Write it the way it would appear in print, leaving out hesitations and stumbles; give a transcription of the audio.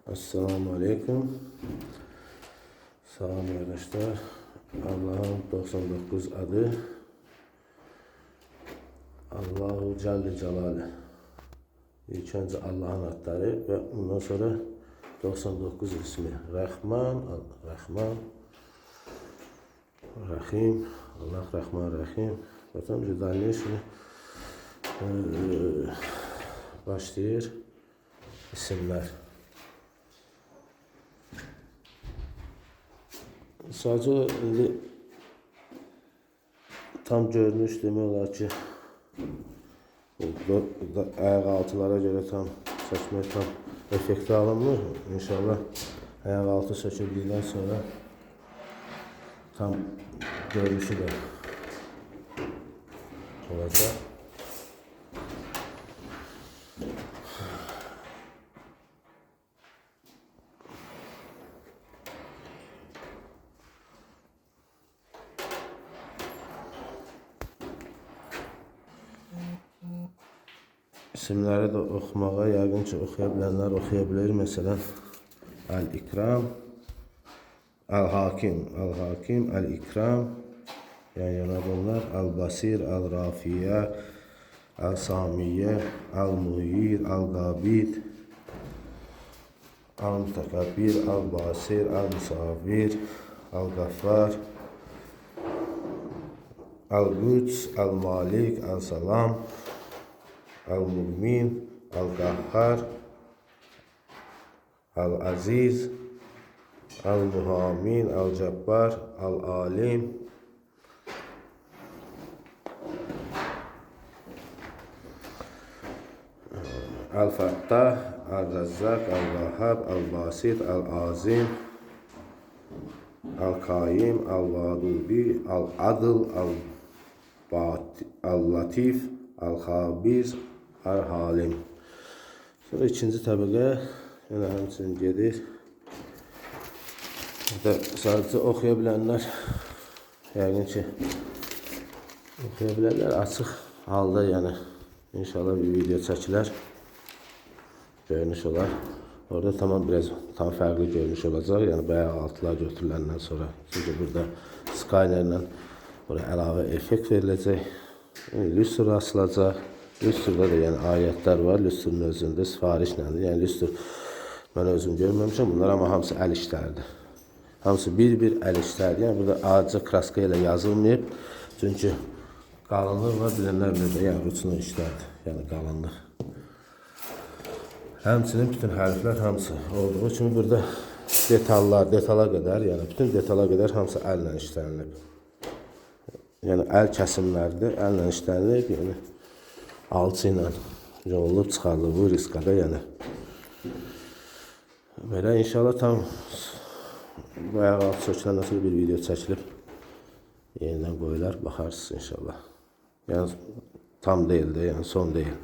Esselamu Aleyküm. Salam arkadaşlar. Allah'ın 99 adı. Allahu Celle Celaluhu. İlk önce Allah'ın adları ve ondan sonra 99 ismi. Rahman, Rahman, Rahim, Allah Rahman Rahim. Zaten Rüdaniye şimdi başlayır isimler. Sadece tam görünüş demək olar ki, ayak altılara göre tam seçmek tam efekti alınmır. İnşallah ayak altı söküldükten sonra tam görünüşü de olacak. İsimleri de oxumağa yəqin ki, oxuya bilənlər oxuya bilir. Məsələn, Əl-İkram, Əl-Hakim, Əl-Hakim, Əl-İkram, yan-yana bunlar, Əl-Basir, Əl-Rafiyə, Əl-Samiyyə, Əl-Muhir, Əl-Qabid, Əl-Mütəkabbir, Əl-Basir, Əl-Musavvir, Əl-Qaffar, Əl-Quds, Əl-Malik, Əl-Salam, Al-Mu'min, Al-Qahhar, Al-Aziz, Al-Muhamin, Al-Jabbar, Al-Alim, Al-Fattah, Al-Razzaq, Al-Wahhab, Al-Basit, Al-Azim, Al-Qayyim, Al-Vadubi, Al-Adl, Al-Latif, Al-Xabiz, Al-Halim. Sonra ikinci təbəqə yenə həmçinin gedir. Sadəcə oxuya bilənlər yəqin ki oxuya bilərlər açıq halda, yəni inşallah bir video çəkilər, görünüş olar. Orada tamam biraz tam fərqli görünüş olacaq. Yəni bayaq altılar götürüləndən sonra. Çünki burada Skyner'lə buraya əlavə effekt veriləcək. Lüstr asılacaq. Lüstrda da yəni ayətlər var. Lüstrün özündə sifarişləndir. Yəni lüstr mən özüm görməmişəm. Bunlar amma hamısı əl işləridir. Hamısı bir-bir əl işləridir. Yəni burada adicə kraska ilə yazılmayıb. Çünki qalınlıq var. Bilənlər bilir də yəni ruçlu işlərdir. Yəni qalınlıq. Həmçinin bütün hərflər hamısı olduğu kimi burada detallar, detala qədər, yəni bütün detala qədər hamısı əllə işlənilib. Yəni əl kəsimlərdir, əllə işlənilib, yəni alçı ilə yolunub çıxarılıb bu riskada, yəni. Belə inşallah tam bayaq altı söküləndən sonra bir video çəkilib yenidən qoyular, baxarsınız inşallah. Yəni tam deyil də, yəni son deyil.